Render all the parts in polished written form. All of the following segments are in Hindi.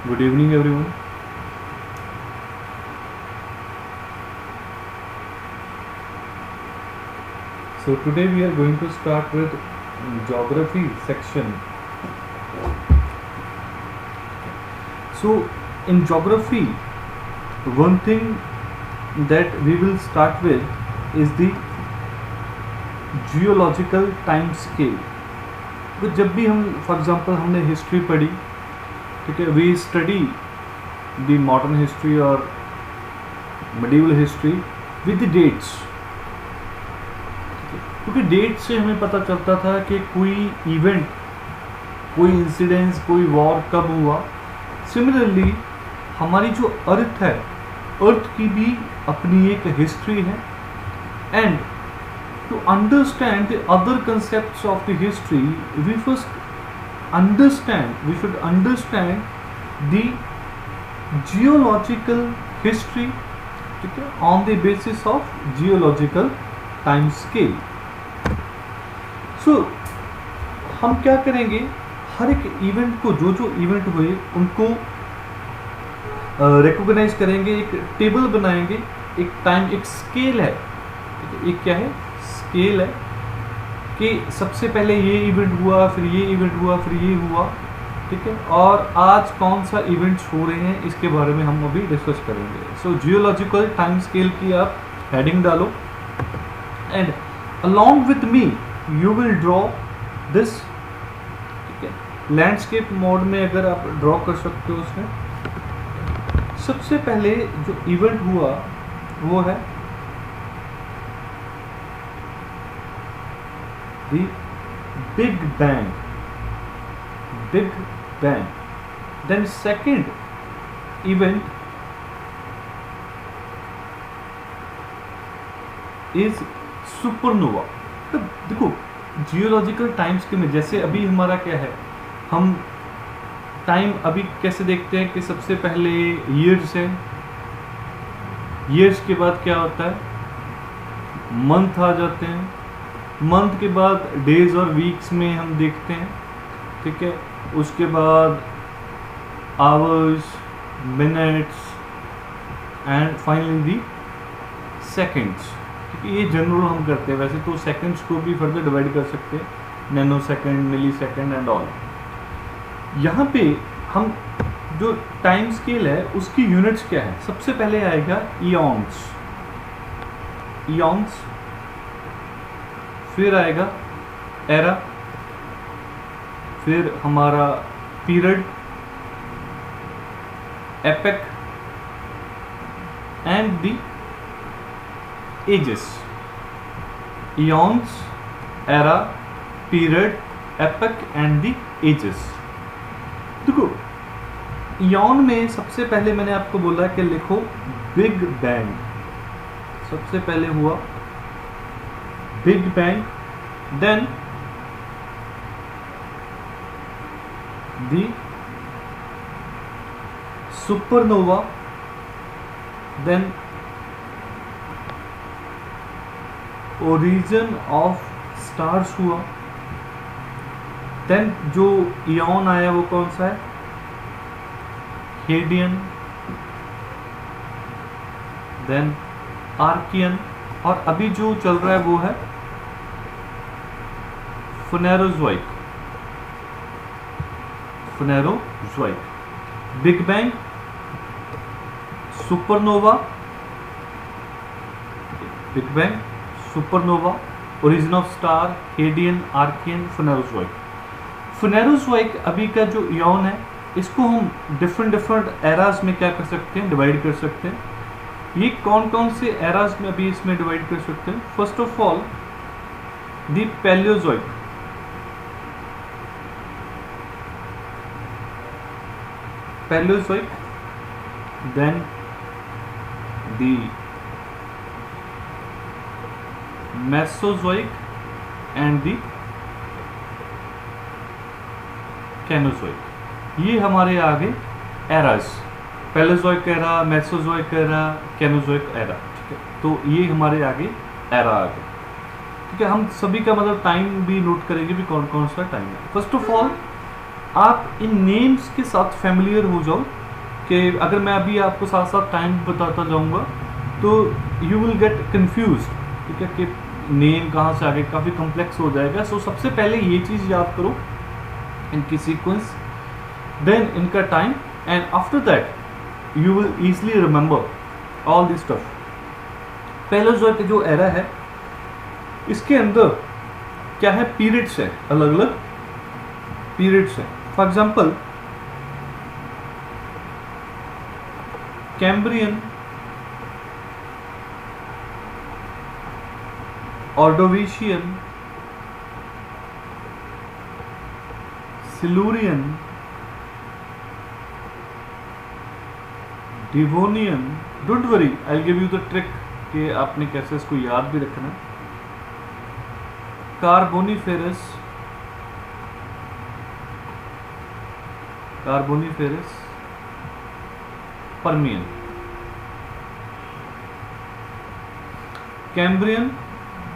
Good evening, everyone. So today we are going to start with geography section. So in geography, one thing that we will start with is the geological time scale. तो जब भी हम फॉर एग्जांपल हमने हिस्ट्री पढ़ी, ठीक है, we study the modern history और medieval history with the dates, क्योंकि डेट से हमें पता चलता था कि कोई इवेंट, कोई इंसिडेंस, कोई वॉर कब हुआ. सिमिलरली हमारी जो अर्थ है, अर्थ की भी अपनी एक हिस्ट्री है. And to understand the other concepts of the history, we should understand the geological history, okay, on the basis of geological time scale. So हम क्या करेंगे, हर एक इवेंट को, जो जो इवेंट हुए उनको रिकॉग्नाइज करेंगे, एक टेबल बनाएंगे, एक टाइम, एक स्केल है, एक क्या है, स्केल है कि सबसे पहले ये इवेंट हुआ, फिर ये इवेंट हुआ, फिर ये हुआ, ठीक है, और आज कौन सा इवेंट्स हो रहे हैं इसके बारे में हम अभी डिस्कस करेंगे. सो जियोलॉजिकल टाइम स्केल की आप हेडिंग डालो and along with me you will draw this, ठीक है. लैंडस्केप मोड में अगर आप ड्रॉ कर सकते हो उसमें सबसे पहले जो इवेंट हुआ वो है the Big Bang. Then second event is supernova. तो देखो जियोलॉजिकल टाइम्स के में जैसे अभी हमारा क्या है, हम टाइम अभी कैसे देखते हैं कि सबसे पहले ईयर्स है, ईयर्स के बाद क्या होता है, मंथ आ जाते हैं, मंथ के बाद डेज और वीक्स में हम देखते हैं, ठीक है. उसके बाद hours, minutes and finally the seconds, क्योंकि ये जनरल हम करते हैं. वैसे तो सेकेंड्स को भी फर्दर डिवाइड कर सकते हैं, nano second, milli second and all. यहाँ पे हम जो टाइम स्केल है उसकी यूनिट्स क्या है, सबसे पहले आएगा ईऑन्स, फिर आएगा एरा, फिर हमारा period, epoch and the ages. Eons, era, period, epoch and the ages. देखो ईऑन में सबसे पहले मैंने आपको बोला कि लिखो बिग बैंग. सबसे पहले हुआ Big Bang, then the supernova, then origin of stars हुआ. then जो इयॉन आया वो कौन सा है, हेडियन, then आर्कियन, और अभी जो चल रहा है वो है Phanerozoic. Big bang, supernova, origin of star, Hadean, Archaean, Phanerozoic अभी का जो इयॉन है इसको हम डिफरेंट एराज में क्या कर सकते हैं, डिवाइड कर सकते हैं. ये कौन कौन से एराज में अभी इसमें डिवाइड कर सकते हैं. First of all the Palaeozoic, then the Mesozoic and the Cenozoic. ये हमारे आगे eras, Palaeozoic era, Mesozoic era, Cenozoic era, ठीक है. तो ये हमारे आगे एरा आ गए, ठीक है. हम सभी का मतलब टाइम भी नोट करेंगे भी कौन कौन सा टाइम है. फर्स्ट ऑफ ऑल आप इन नेम्स के साथ फैमिलियर हो जाओ कि अगर मैं अभी आपको साथ साथ टाइम बताता जाऊंगा तो यू विल गेट कंफ्यूज, ठीक है, कि नेम कहाँ से आगे काफ़ी कॉम्प्लेक्स हो जाएगा। सो सबसे पहले ये चीज़ याद करो, इनकी सीक्वेंस, देन इनका time, and after that you will easily remember all this stuff. Palaeozoic जो एरा है इसके अंदर क्या है, पीरियड्स है, अलग अलग पीरियड्स है। For example Cambrian, Ordovician, Silurian, Devonian. Don't worry, I will give you the trick कि आपने कैसे इसको याद भी रखना। Carboniferous, Carboniferous, Permian. Cambrian,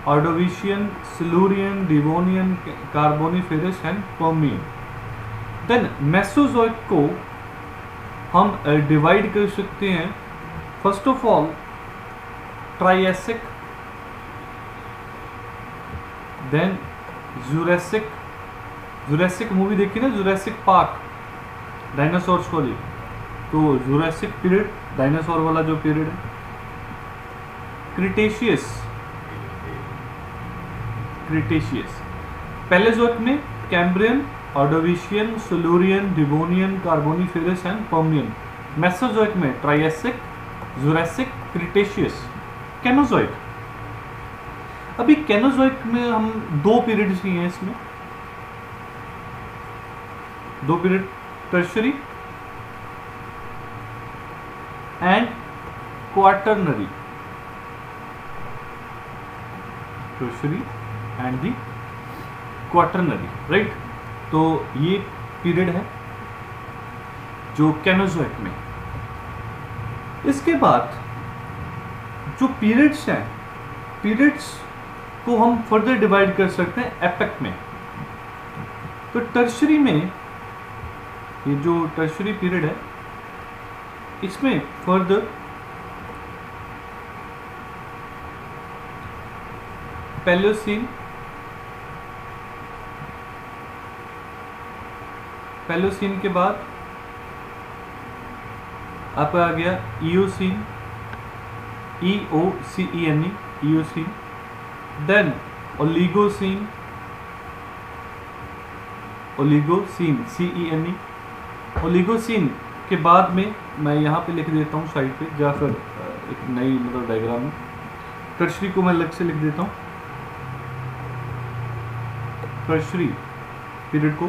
Ordovician, Silurian, Devonian, Carboniferous and Permian. Then Mesozoic को हम डिवाइड कर सकते हैं, first of all Triassic, then Jurassic. Jurassic movie देखी ना, जुरासिक पार्क, डायनासोर्स वाली, तो जुरासिक पीरियड डायनासोर वाला जो पीरियड है। Cretaceous, Cretaceous. पैलेओज़ोइक में Cambrian, Ordovician, Silurian, Devonian, Carboniferous and Permian. Mesozoic में ट्राइएसिक, जुरासिक, क्रिटेशियस। कैनोजोइक, अभी कैनोजोइक में हम दो पीरियड्स ही हैं, इसमें दो period, tertiary and quaternary, tertiary and the quaternary, right. तो ये पीरियड है जो कैनोजोइक में। इसके बाद जो पीरियड्स हैं, पीरियड्स को हम फर्दर डिवाइड कर सकते हैं एपेक में। तो टर्शरी में, ये जो टर्शरी पीरियड है, इसमें फर्दर पैलियोसीन, पैलियोसीन के बाद आपका आ गया Eocene, EOCENE, Eocene. Then Oligocene, Oligocene, CENE। Oligocene के बाद में मैं यहाँ पे लिख देता हूँ साइड पे, या फिर एक नई मतलब डायग्राम में टर्शरी को मैं अलग से लिख देता हूँ। टर्शरी पीरियड को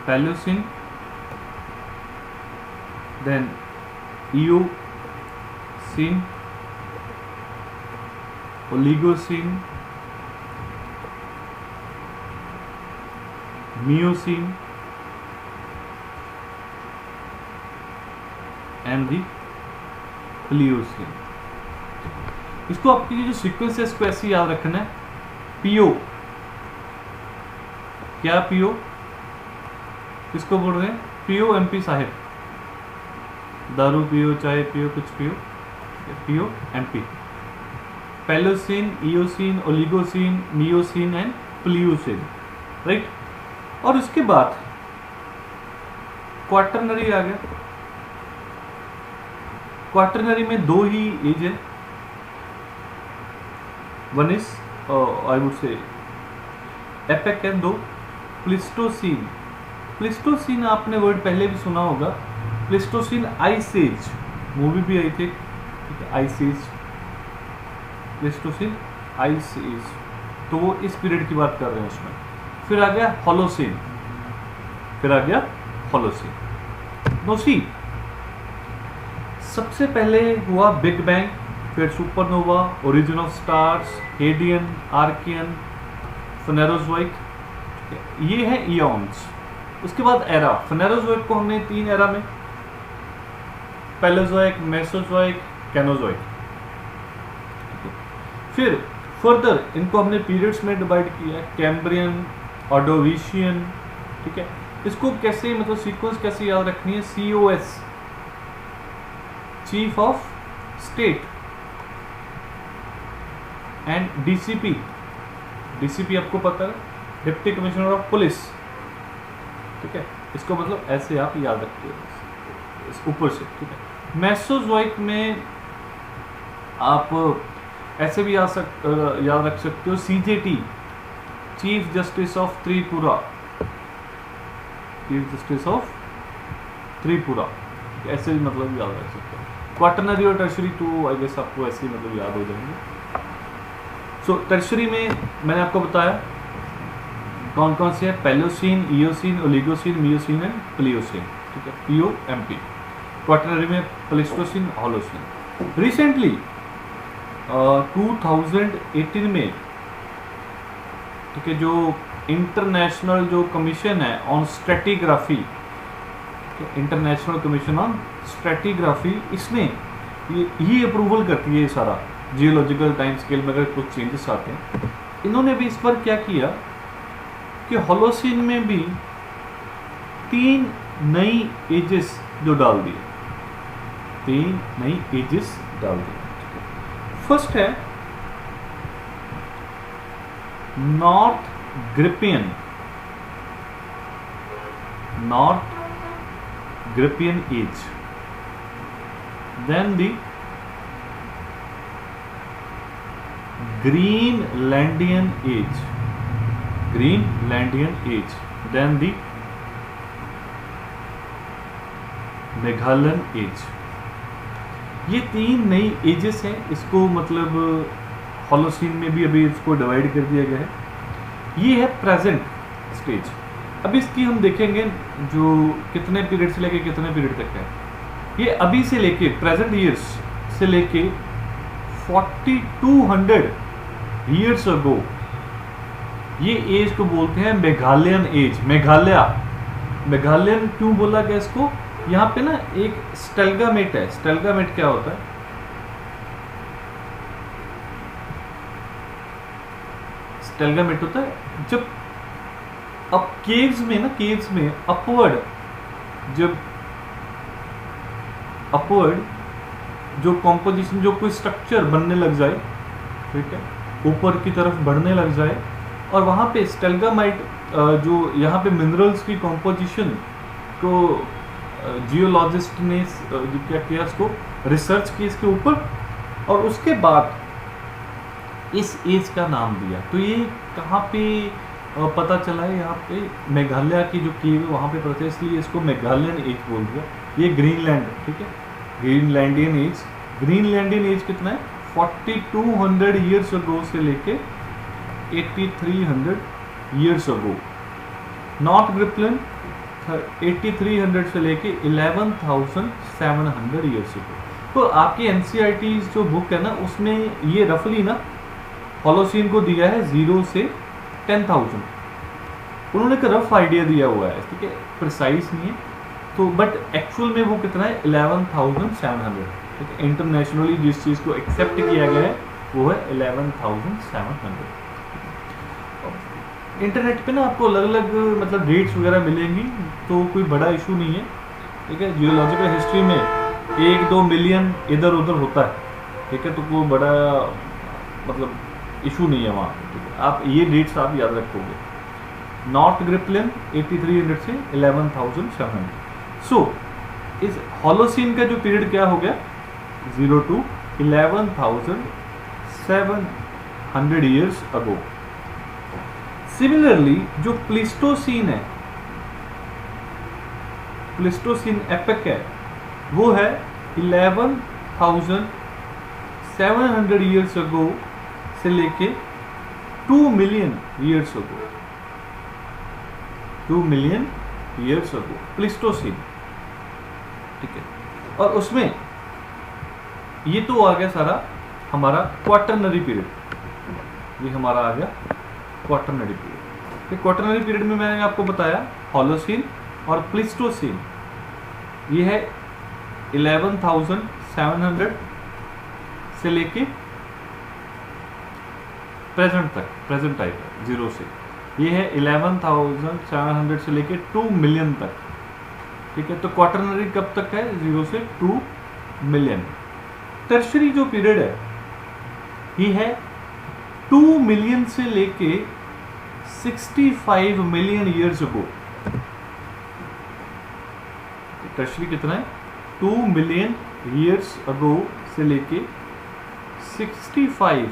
Palaeocene, then Eocene, Oligocene, Miocene and the Pliocene. इसको आपकी जो सीक्वेंस है इसको ऐसे याद रखना है। पीओ, क्या पीओ, किसको बोल रहे हैं, पीओ एमपी साहिब, दारू पियो, चाय पियो, कुछ पियो, PO MP. Palaeocene, Eocene, Oligocene, Miocene and Pliocene, right. और उसके बाद क्वार्टरनरी आ गया। क्वार्टरनरी में दो ही एज है, वन इज आई वुड से एपेक एंड दो प्लिस्टोसीन। प्लिस्टोसीन आपने वर्ड पहले भी सुना होगा, प्लिस्टोसीन आइस एज, मूवी भी आई थी, ठीक है, ice age, Pleistocene ice age, तो वो इस पीरियड की बात कर रहे हैं उसमें। फिर आ गया होलोसीन, फिर आ गया होलोसीन। नो सी, सबसे पहले हुआ बिग बैंग, फिर supernova, origin of stars, Hadean, Archaean, Phanerozoic, ये है इयॉन्स। उसके बाद एरा, फेनेरोजोइक को हमने तीन एरा में, पैलेओजोइक, मेसोजोइक, कैनोजोइक। फिर फर्दर इनको हमने पीरियड्स में डिवाइड किया है, कैम्ब्रियन, ऑर्डोविशियन, ठीक है। इसको कैसे मतलब सीक्वेंस कैसे याद रखनी है, COS chief of state and DCP आपको पता है, डिप्टी कमिश्नर ऑफ पुलिस, ठीक है। इसको मतलब ऐसे आप याद रखते हो इस ऊपर से, ठीक है। मेसोजोइक में आप ऐसे भी याद रख सकते हो, CJT chief justice of Tripura, chief justice of Tripura, ऐसे भी मतलब याद रख सकते हो। क्वाटरनरी और टर्शरी तो आई गेस आपको ऐसे ही मतलब याद हो जाएंगे। सो टर्शरी में मैंने आपको बताया कौन कौन से है, Palaeocene, Eocene, Oligocene, Miocene and Pliocene, ठीक है, POMP। क्वाटरनरी में प्लेस्टोसीन, होलोसीन। रिसेंटली 2018 में, ठीक है, जो इंटरनेशनल जो कमीशन है on stratigraphy, international commission on stratigraphy, इसने ये अप्रूवल करती है ये सारा जियोलॉजिकल टाइम स्केल में अगर कुछ चेंजेस आते हैं। इन्होंने भी इस पर क्या किया कि होलोसीन में भी 3 नई एजेस जो डाल दिए, 3 नई एजेस डाल दिए। फर्स्ट है Northgrippian age, then the Greenlandian age, then the Meghalayan age. ये 3 नई एजेस हैं, इसको मतलब होलोसीन में भी अभी इसको डिवाइड कर दिया गया है। ये है प्रेजेंट स्टेज। अभी इसकी हम देखेंगे जो कितने पीरियड से लेके कितने पीरियड तक है। ये अभी से लेके प्रेजेंट ईयर्स से लेके 4200 ईयर्स अगो, ये एज को बोलते हैं मेघालयन एज। मेघालयन क्यों बोला गया इसको, यहाँ पे ना एक स्टेल्गामेट है। स्टेल्गामेट क्या होता है, स्टेल्गामेट होता है जब अब केव्स में अपवर्ड जो कॉम्पोजिशन, जो कोई स्ट्रक्चर बनने लग जाए, ठीक है, ऊपर की तरफ बढ़ने लग जाए, और वहाँ पे स्टेल्गामाइट जो यहाँ पे मिनरल्स की कॉम्पोजिशन को जियोलॉजिस्ट ने क्या किया, इसको रिसर्च की इसके ऊपर, और उसके बाद इस एज का नाम दिया। तो ये कहाँ पे पता चला है, यहाँ पे मेघालय की जो केव है वहाँ पे पता चला, इसलिए इसको मेघालयन एज बोल दिया। ये ग्रीनलैंड, ठीक है, ग्रीनलैंडियन एज। ग्रीनलैंडियन एज कितना है, 4200 ईयर्स अगो से लेके 8300 ईयर्स अगो। नॉर्थ ग्रिपलन 8300 से लेके 11700 ईयर्स अगो। तो आपकी NCERT जो बुक है ना, उसमें ये रफली ना होलोसीन को दिया है 0 से 10,000। उन्होंने एक रफ आइडिया दिया हुआ है, ठीक है, प्रिसाइज नहीं है तो, बट एक्चुअल में वो कितना है 11,700, ठीक है। इंटरनेशनली जिस चीज़ को एक्सेप्ट किया गया है वो है 11,700। इंटरनेट पे ना आपको अलग अलग मतलब डेट्स वगैरह मिलेंगी, तो कोई बड़ा इशू नहीं है, ठीक है। जियोलॉजिकल हिस्ट्री में 1-2 मिलियन इधर उधर होता है, ठीक है, तो कोई बड़ा मतलब इशू नहीं है वहाँ, ठीक है। आप ये डेट्स आप याद रखोगे। नॉर्थ ग्रिपलन 8300 से 11,700। सो इस होलोसीन का जो पीरियड क्या हो गया, 0 to 11,700 ईयर्स अगो। सिमिलरली जो प्लीस्टोसीन है, प्लीस्टोसीन एपक है, वो है 11,700 ईयर्स अगो से लेके 2 मिलियन ईयर्स अगो, 2 मिलियन ईयर्स अगो प्लीस्टोसीन, ठीक है। और उसमें ये तो आ गया सारा हमारा क्वाटरनरी पीरियड, ये हमारा आ गया क्वाटरनरी पीरियड। क्वाटरनरी पीरियड में मैंने आपको बताया होलोसीन और प्लीस्टोसीन, ये है 11,700 से लेके प्रेजेंट तक, प्रेजेंट टाइप है 0 से। ये है 11,700 से लेके 2 मिलियन तक, ठीक है। तो क्वार्टरनरी कब तक है? 0 से 2 मिलियन। टर्शरी जो पीरियड है ये है 2 मिलियन से लेके 65 मिलियन ईयर्स अगो। टर्शरी कितना है? 2 मिलियन ईयर्स अगो से लेके 65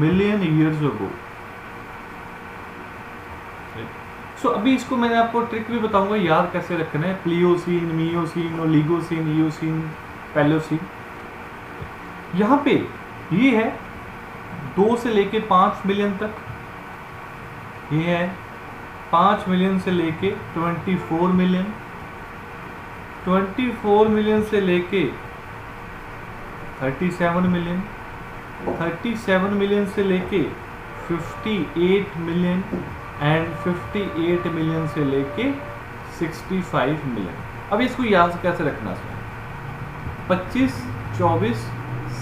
मिलियन ईयर्स अगो। सो अभी इसको मैंने आपको ट्रिक भी बताऊंगा याद कैसे रखना है। Pliocene, Miocene, Oligocene, Eocene, Palaeocene. यहां पे ये है 2 से लेके 5 मिलियन तक, ये है 5 मिलियन से लेके 24 मिलियन, 24 मिलियन से लेके 37 मिलियन, 37 मिलियन से लेके 58 मिलियन एंड 58 मिलियन से लेके 65 मिलियन। अब इसको याद कैसे रखना है? 25, 24,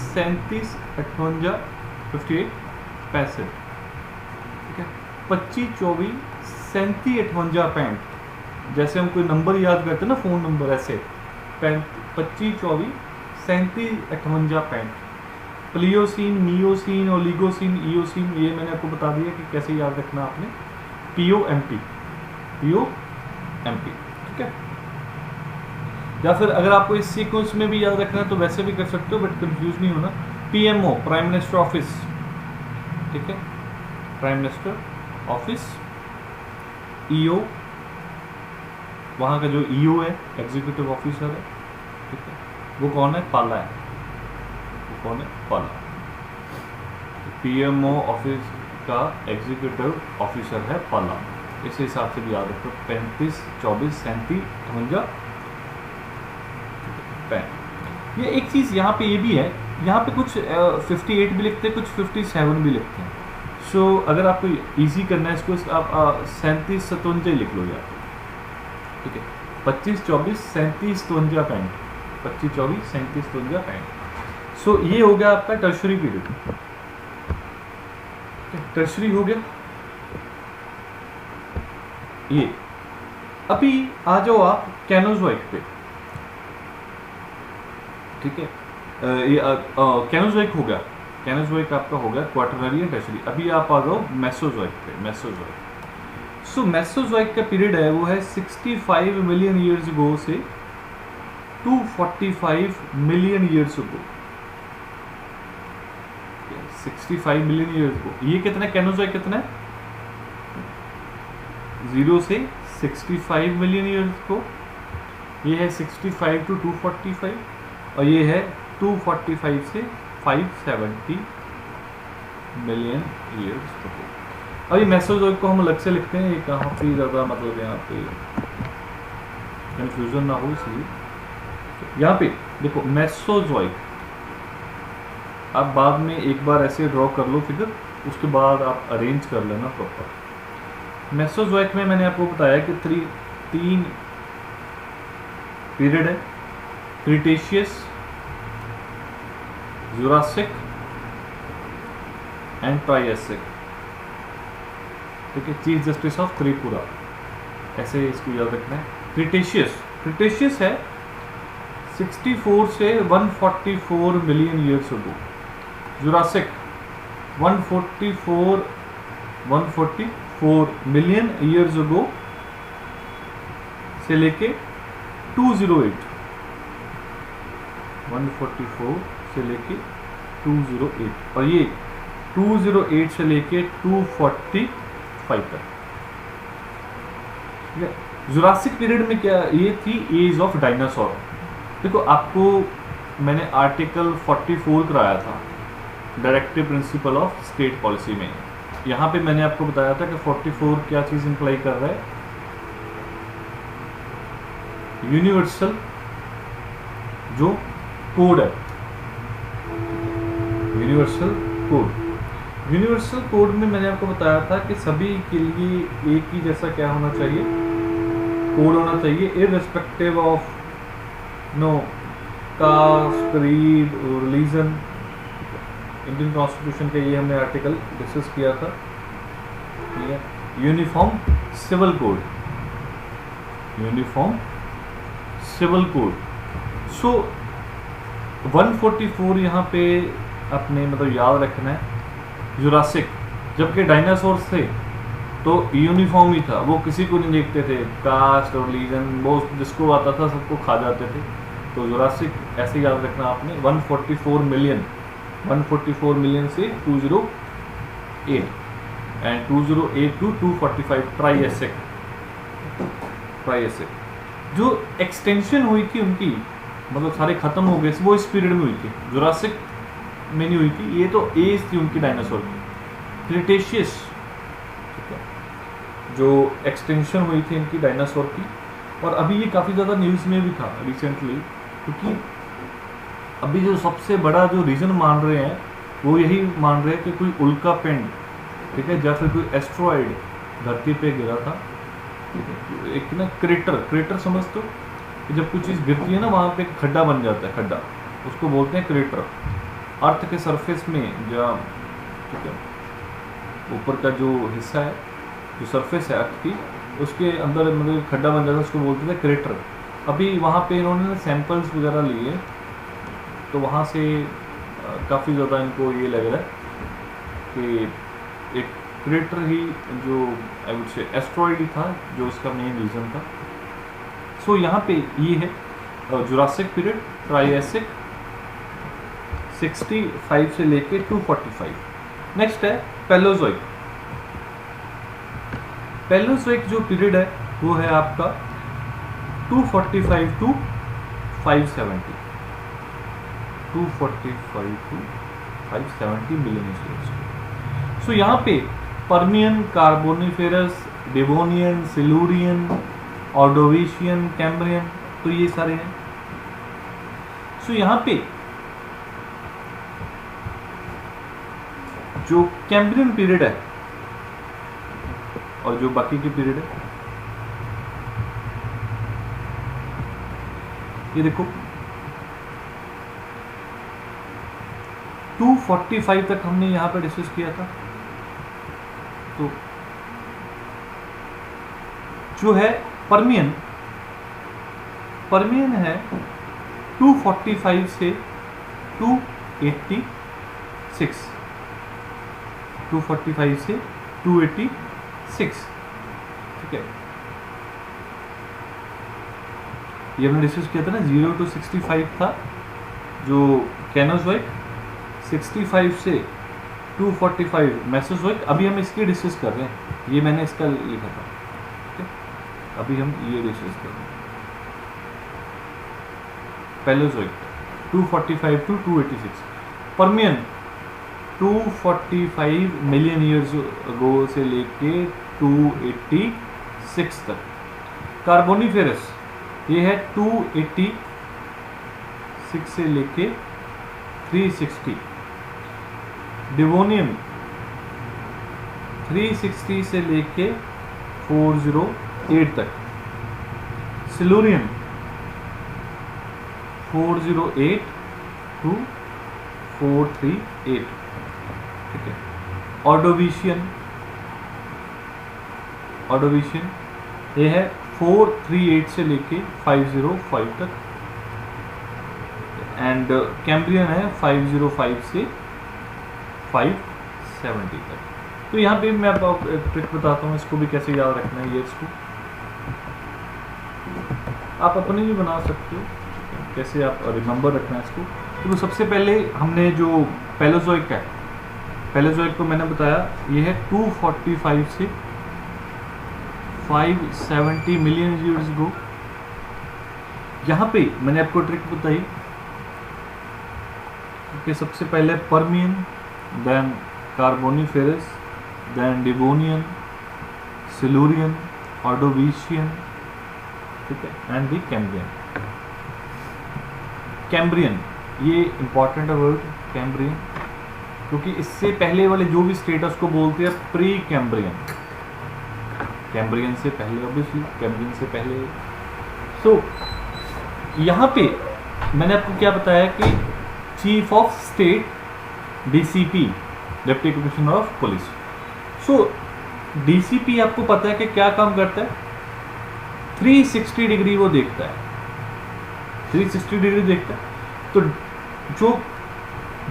37, 58, 58, 65, ठीक है। 25, 24, 37, 58, 65। जैसे हम कोई नंबर याद करते हैं ना, फोन नंबर, ऐसे 25, 24, 37, 58, 65। प्लियोसीन, मियोसीन, ओलिगोसीन, इयोसीन, ये मैंने आपको बता दिया कि कैसे याद रखना आपने। POMP, POMP, ठीक है। या फिर अगर आपको इस सीक्वेंस में भी याद रखना है तो वैसे भी कर सकते हो, बट कंफ्यूज नहीं होना। PMO, प्राइम मिनिस्टर ऑफिस, ठीक है, प्राइम मिनिस्टर ऑफिस। EO, वहां का जो EO है, एग्जीक्यूटिव ऑफिसर है, ठीक है, वो कौन है? पाला है। वो कौन है? पाला। PMO ऑफिस का एग्जीक्यूटिव ऑफिसर है पाला। इस हिसाब से भी याद रखो। 35, 24, 37, 58, 65। ये एक चीज़ यहाँ पे ये भी है, यहाँ पे कुछ 58 भी लिखते हैं, कुछ 57 भी लिखते हैं। सो अगर आपको इजी करना है इसको, आप 37, 57 लिख लो यार, ठीक है। 25, 24, 37, 57, 65। 25, 24, 37, 57, 65। सो ये हो गया आपका टर्शरी पीरियड। टर्शरी हो गया ये। अभी आ जाओ आप कैनोजोइक पे, ठीक है। ये कैनोजोइक हो गया, कैनोजोइक आपका हो गया क्वार्टरनरी एंड टर्शरी। अभी आप आ जाओ मेसोजोइक पे। मेसोजोइक, सो मेसोजोइक का पीरियड है वो है 65 मिलियन ईयर्स अगो से 245 मिलियन ईयर्स अगो। 65 मिलियन ईयर्स को। ये कितना कैनोजोइक कितना है? 0 से 65 मिलियन ईयर्स को। ये है 65 to 245 और ये है 245 से 570 मिलियन ईयर्स को। अब ये मेसोजोइक को हम अलग से लिखते हैं। ये कहाँ पे ज़्यादा मतलब यहाँ पे कंफ्यूजन ना हो, इसलिए यहाँ पे देखो मेसोजोइक। आप बाद में एक बार ऐसे ड्रॉ कर लो फिगर, उसके बाद आप अरेंज कर लेना प्रॉपर। मेसोजोइक में मैंने आपको बताया कि 3 पीरियड है, क्रिटेशियस, जुरासिक एंड ट्रायसिक, ठीक है। चीफ जस्टिस ऑफ त्रिपुरा, ऐसे इसको याद रखना है। क्रिटेशियस है 64 से 144 मिलियन ईयर्स अगो। जुरासिक 144 मिलियन ईयर्स अगो से लेके 208, 144 से लेके 208 और ये 208 से लेके 245 तक, ठीक है। जुरासिक पीरियड में क्या ये थी? Age of dinosaur. देखो आपको मैंने आर्टिकल 44 कराया था directive principle of state policy में। यहाँ पे मैंने आपको बताया था कि 44 क्या चीज़ इंप्लाई कर रहा है? यूनिवर्सल जो कोड है, यूनिवर्सल कोड में मैंने आपको बताया था कि सभी के लिए एक ही जैसा क्या होना चाहिए? कोड होना चाहिए, irrespective of no caste, creed, religion. Indian constitution का ये हमने आर्टिकल डिस्कस किया था, ठीक है। Uniform civil code, uniform civil code. So 144 यहाँ पे अपने मतलब याद रखना है। जुरासिक, जबकि डायनासोर्स थे तो यूनिफॉर्म ही था, वो किसी को नहीं देखते थे, कास्ट और रिलीजन, वो जिसको आता था सबको खा जाते थे। तो जुरासिक ऐसे याद रखना आपने। 144 मिलियन, 144 मिलियन से 208 एंड 208 टू 245 ट्राइएसिक, ट्राइएसिक। जो एक्सटेंशन हुई थी उनकी, मतलब सारे खत्म हो गए, वो इस पीरियड में हुई थी, जुरासिक में नहीं हुई थी। ये तो एज थी उनकी डायनासोर की। क्रिटेशियस, जो एक्सटेंशन हुई थी इनकी डायनासोर की। और अभी ये काफ़ी ज़्यादा न्यूज़ में भी था रिसेंटली, क्योंकि अभी जो सबसे बड़ा जो रीज़न मान रहे हैं वो यही मान रहे हैं कि कोई उल्का पिंड, ठीक है, या फिर कोई एस्ट्रॉयड धरती पे गिरा था, ठीक है। एक ना क्रेटर समझ तो, कि जब कोई चीज़ गिरती है ना वहाँ पे एक खड्डा बन जाता है, खड्डा, उसको बोलते हैं क्रेटर। अर्थ के सरफेस में जहाँ, ठीक है, ऊपर का जो हिस्सा है, जो सरफेस है अर्थ की, उसके अंदर मतलब खड्डा बन जाता है, उसको बोलते थे क्रेटर। अभी वहाँ पे इन्होंने सैंपल्स वगैरह लिए, तो वहाँ से काफ़ी ज़्यादा इनको ये लग रहा है कि एक क्रेटर ही, जो आई वुड से एस्ट्रॉयड ही था, जो इसका मेन रीज़न था। सो यहाँ पे ये है जुरासिक पीरियड, ट्राइएसिक 65 से लेके 245। नेक्स्ट है पैलोजोइक। पैलोजोइक जो पीरियड है वो है आपका 245 टू 570, 245 टू 570 मिलियन ईयर्स। सो यहाँ पे Permian, Carboniferous, Devonian, Silurian, Ordovician, Cambrian, तो ये सारे हैं। सो यहाँ पे जो कैम्ब्रियन पीरियड है और जो बाकी की पीरियड है, ये देखो 245 तक हमने यहां पे डिस्कस किया था। तो जो है पर्मियन, पर्मियन है 245 से 286, 245 से 286, ठीक है। ये हमने डिस्कस किया था ना, 0 to 65 था जो कैनोजोइक, 65 से 245 मेसोजोइक। अभी हम इसकी डिस्कस कर रहे हैं, ये मैंने इसका लिखा था, ठीक है। अभी हम ये डिस्कस कर रहे हैं Palaeozoic 245 to 286। Permian 245 million years अगो से लेके 286 तक। कार्बोनिफेरस ये है 286 से लेके 360। डिवोनियम 360 से लेके 408 तक। सिलूरियन 408 टू 438, ठीक है। ऑर्डोविशियन, ऑर्डोविशियन ये है 438 से लेके 505 तक। एंड कैम्ब्रियन है 505 से 570 तक। तो यहाँ पे मैं आपको एक ट्रिक बताता हूँ, इसको भी कैसे याद रखना है। ये इसको आप अपने भी बना सकते हो, कैसे आप रिमेंबर रखना है इसको। तो सबसे पहले हमने जो पैलोजोइक है, पैलोजोइक को मैंने बताया ये है 245 से 570 मिलियन ईयर्स अगो। यहाँ पे मैंने आपको ट्रिक बताई कि सबसे पहले Permian, then Carboniferous, then Devonian, Silurian, Ordovician, ठीक है, एंड दी कैम्ब्रियन। कैम्ब्रियन ये इंपॉर्टेंट है वर्ड कैम्ब्रियन, क्योंकि इससे पहले वाले जो भी स्टेटस को बोलते हैं प्री कैम्ब्रियन, कैम्ब्रियन से पहले, ऑब्वियसली कैम्ब्रियन से पहले। सो यहाँ पे मैंने आपको क्या बताया कि chief of state, DCP, deputy commissioner of police. So DCP आपको पता है कि क्या काम करता है, 360 डिग्री वो देखता है, 360 डिग्री देखता है। तो जो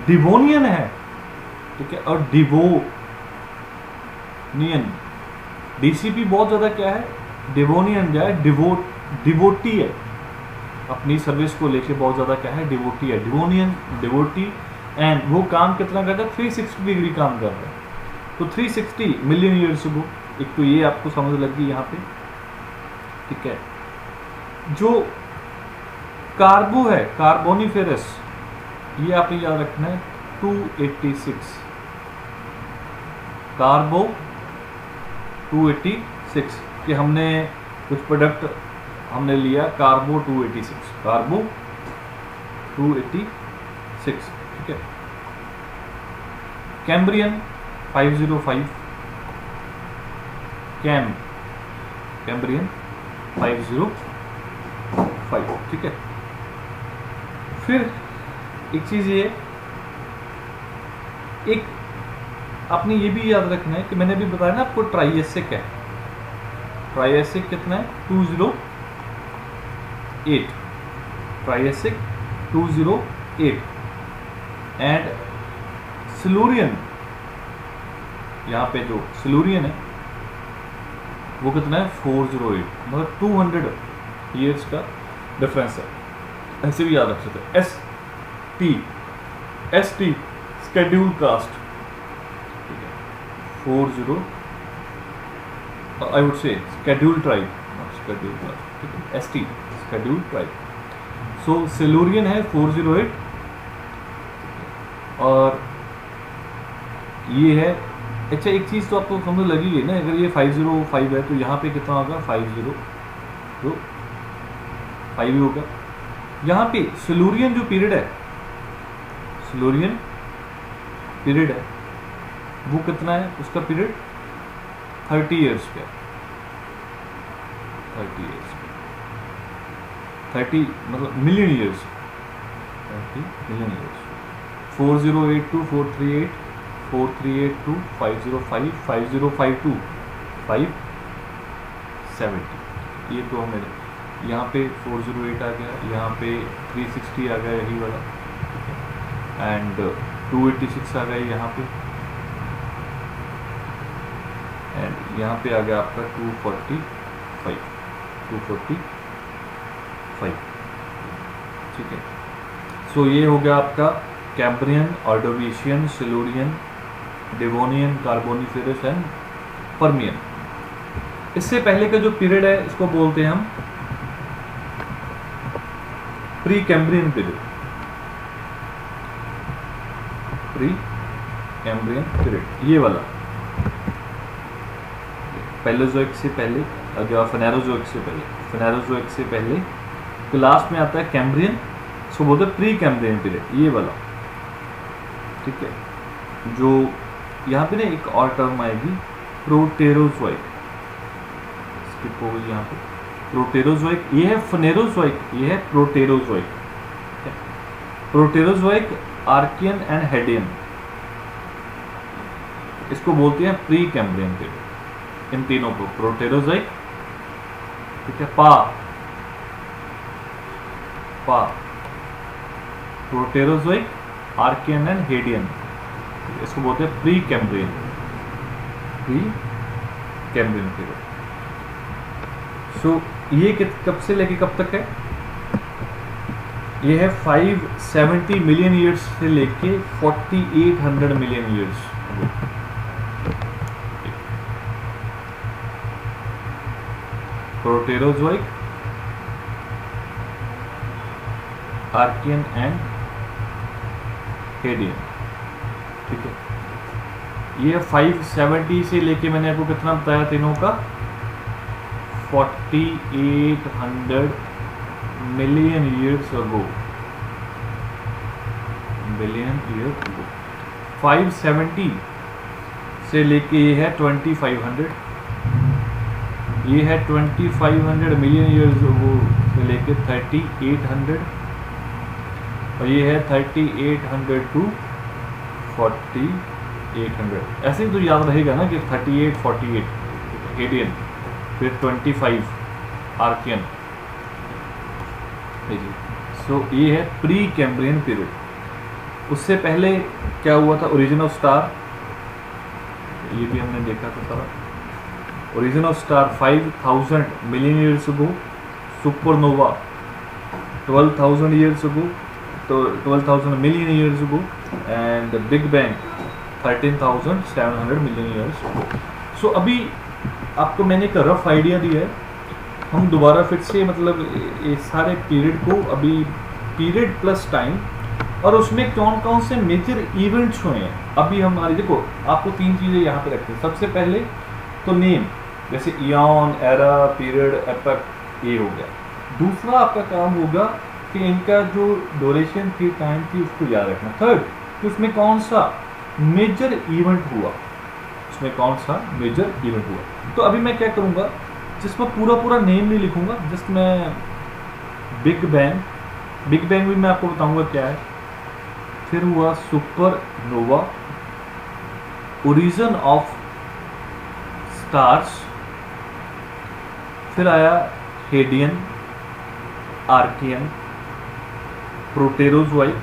डिवोनियन है, ठीक है, और डिवोनियन, डीसीपी बहुत ज्यादा क्या है, डिवोनियन क्या है, डिवोटी है, अपनी सर्विस को लेके बहुत ज्यादा क्या है, डिवोटी है, डिवोनियन डिवोटी। एंड वो काम कितना करता है, 360 डिग्री काम कर रहा है। तो 360 मिलियन ईयर्स अगो, एक तो ये आपको समझ लग गई यहाँ पे, ठीक है। जो कार्बो है, कार्बोनिफेरस, ये आपने याद रखना है 286, कार्बो 286, कि हमने कुछ प्रोडक्ट हमने लिया कार्बो 286, कार्बो 286, ठीक है। कैम्ब्रियन 505, कैम्ब्रियन 505, ठीक है। फिर एक चीज ये, एक आपने ये भी याद रखना है कि मैंने भी बताया ना आपको, ट्राइएसिक है, ट्राइएसिक कितना है, 208, ट्राइएसिक 208। एंड सिलूरियन, यहाँ पे जो सिलूरियन है वो कितना है, 408, मतलब 200 ईयर्स का डिफरेंस है। ऐसे भी याद रख सकते हैं। एस टी स्केड्यूल कास्ट, ठीक है, 40, I would say schedule tribe, not schedule caste, ठीक है, S T schedule tribe. So Silurian है 408, और ये है, अच्छा एक चीज तो आपको समझ लगी है ना, अगर ये 505 है तो यहाँ पे कितना होगा, 505 ही होगा। यहाँ पे सिलूरियन जो पीरियड है, सिलूरियन पीरियड है वो कितना है, उसका पीरियड 30 ईयर्स का, 30 ईयर्स, 30 मतलब मिलियन ईयर्स, 30 मिलियन ईयर्स। 4082, 438, 4382, 505, 5052, 570। ये तो हमें यहाँ पे 408 आ गया, यहाँ पे 360 आ गया यही वाला, एंड 286 आ गया यहाँ पे, एंड यहाँ पे आ गया आपका 245, 245, ठीक है। सो ये हो गया आपका Cambrian, Ordovician, Silurian, Devonian, Carboniferous and Permian. इससे पहले का जो पीरियड है इसको बोलते हैं हम pre Cambrian period, pre Cambrian period, ये वाला पैलेयोजोइक से पहले, अगर फेनेरोजोइक से पहले, फेनेरोजोइक से पहले, तो लास्ट में आता है कैम्ब्रियन, इसको बोलते हैं प्री कैम्ब्रियन पीरियड, ये वाला, ठीक है। जो यहाँ पे ना एक और टर्म आएगी प्रोटेरोजोइक, स्किप हो गई यहाँ पे, प्रोटेरोजोइक, ये है फेनेरोजोइक, ये है Proterozoic, Proterozoic, Archean and Hadean, इसको बोलते हैं प्री कैम्ब्रियन पीरियड, इन तीनों को, प्रोटेरोजोइक, ठीक है, प्रोटेरोजोइक, आर्कियन एंड हेडियन, इसको बोलते हैं प्री कैम्ब्रियन पीरियड। सो ये कब से लेके कब तक है, ये है 570 मिलियन ईयर्स से लेके 4800 million years. Proterozoic, Archean and Hadean, ठीक है। ये 570 से लेके मैंने आपको कितना बताया तीनों का, 4800 मिलियन ईयर्स अगो, 570 से लेके ये है 2500, ये है 2500 मिलियन ईयर्स अगो से लेके 3800, और ये है 3800 टू 4800, 800 ऐसे ही तो याद रहेगा ना कि 38 48 हेडियन, फिर 25 आर्कियन। सो ये है प्री कैम्ब्रियन पीरियड। उससे पहले क्या हुआ था, ओरिजिन ऑफ स्टार, ये भी हमने देखा था सारा। Origin of star 5000 million years ago, supernova 12,000 years ago, तो 12,000 million years ago, and big bang 13,700 million years ago. So अभी आपको मैंने एक रफ आइडिया दिया है, हम दोबारा फिर से मतलब ये सारे पीरियड को, अभी पीरियड प्लस टाइम और उसमें कौन कौन से मेजर इवेंट्स हुए हैं। अभी हमारी देखो, आपको 3 चीज़ें यहाँ पे रखते हैं। सबसे पहले तो नेम, जैसे इयॉन, एरा, पीरियड, एपक, ये हो गया। दूसरा आपका काम होगा कि इनका जो ड्यूरेशन थी, टाइम थी, उसको याद रखना। थर्ड कि उसमें कौन सा मेजर इवेंट हुआ, उसमें कौन सा मेजर इवेंट हुआ। तो अभी मैं क्या करूँगा, जिसमें पूरा नेम नहीं लिखूंगा, जस्ट मैं बिग बैंग भी मैं आपको बताऊंगा क्या है। फिर हुआ सुपरनोवा, ओरिजिन ऑफ स्टार्स, फिर आया हेडियन, आर्कियन, प्रोटेरोजोइक,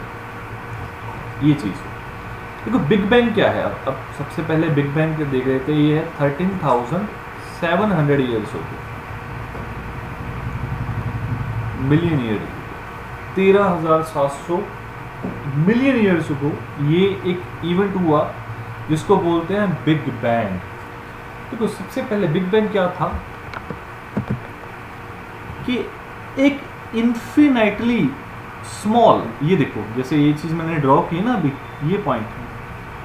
ये चीज़। देखो बिग बैंग क्या है, अब सबसे पहले बिग बैंग देख रहे थे, ये है 13,700 ईयर्स हो गए, मिलियन ईयर, 13,700 मिलियन ईयर्स को ये एक इवेंट हुआ जिसको बोलते हैं बिग बैंग। देखो सबसे पहले बिग बैंग क्या था कि एक इन्फिनाइटली स्मॉल, ये देखो जैसे ये चीज मैंने ड्रॉ की ना अभी, ये पॉइंट है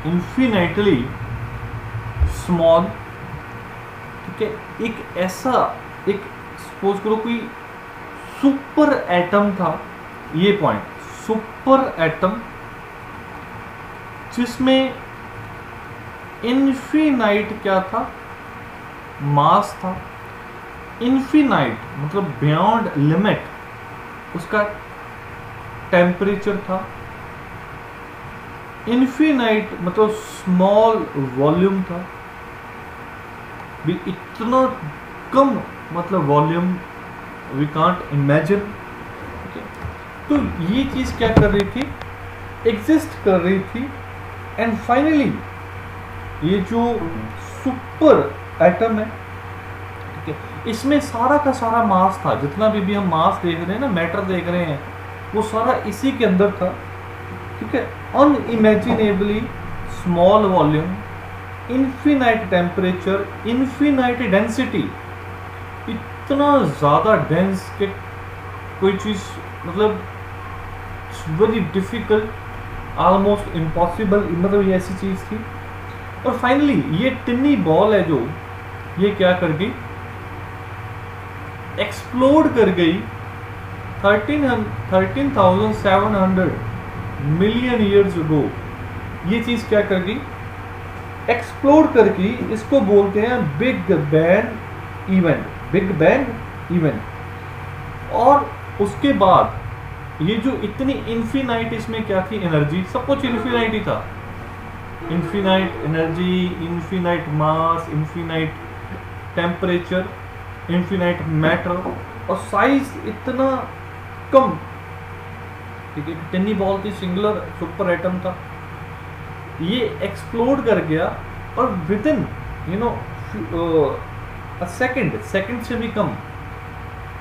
इन्फिनाइटली स्मॉल, ठीक है। एक ऐसा, एक सपोज करो कोई सुपर एटम था, ये पॉइंट सुपर एटम, जिसमें इन्फिनाइट क्या था, मास था। इन्फिनाइट मतलब बियॉन्ड लिमिट, उसका टेम्परेचर था। इन्फिनाइट मतलब स्मॉल वॉल्यूम था, भी इतना कम मतलब वॉल्यूम वी कांट इमेजिन। तो ये चीज क्या कर रही थी, एग्जिस्ट कर रही थी। एंड फाइनली ये जो सुपर एटम है, ठीक है, इसमें सारा का सारा मास था, जितना भी हम मास देख रहे हैं ना, मैटर देख रहे हैं, वो सारा इसी के अंदर था, ठीक है। Unimaginably small volume, infinite temperature, infinite density, इतना ज़्यादा डेंस के कोई चीज़ मतलब वेरी डिफिकल्ट, ऑलमोस्ट इम्पॉसिबल, मतलब ये ऐसी चीज़ थी। और फाइनली ये टिन्नी बॉल है जो, ये क्या कर गई, एक्सप्लोड कर गई 13,700 मिलियन ईयर्स अगो। ये चीज़ क्या कर गई, एक्सप्लोड करके, इसको बोलते हैं big bang event, big bang event. और उसके बाद ये जो इतनी इन्फिनाइट, इसमें क्या थी, एनर्जी, सब कुछ इन्फिनाइट ही था। इन्फिनाइट एनर्जी, इन्फिनाइट मास, इन्फिनाइट टेम्परेचर, इन्फिनाइट मैटर, और साइज इतना कम, ठीक है। टिन्नी बॉल थी, सिंगुलर सुपर एटम था, ये एक्सप्लोड कर गया और विद इन सेकंड से भी कम,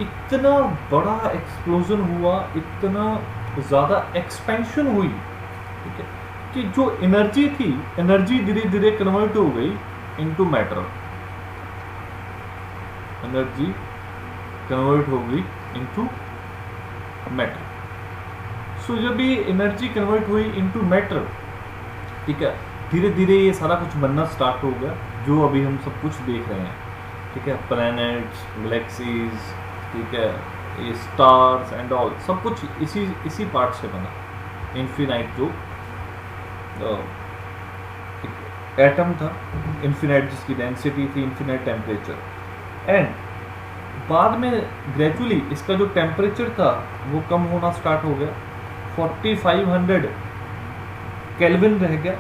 इतना बड़ा एक्सप्लोजन हुआ, इतना ज़्यादा एक्सपेंशन हुई, ठीक है, कि जो एनर्जी थी, एनर्जी धीरे धीरे कन्वर्ट हो गई इनटू मैटर, एनर्जी कन्वर्ट हो गई इनटू मैटर। सो जब ये एनर्जी कन्वर्ट हुई इनटू मैटर, ठीक है, धीरे धीरे ये सारा कुछ बनना स्टार्ट हो गया जो अभी हम सब कुछ देख रहे हैं, ठीक है। प्लैनेट्स, गैलेक्सीज, ठीक है, ये स्टार्स एंड ऑल, सब कुछ इसी पार्ट से बना। इन्फिनाइट जो एटम था, इन्फिनाइट जिसकी डेंसिटी थी, इन्फिनाइट टेम्परेचर, एंड बाद में ग्रेजुअली इसका जो टेम्परेचर था वो कम होना स्टार्ट हो गया, 4500 केल्विन रह गया,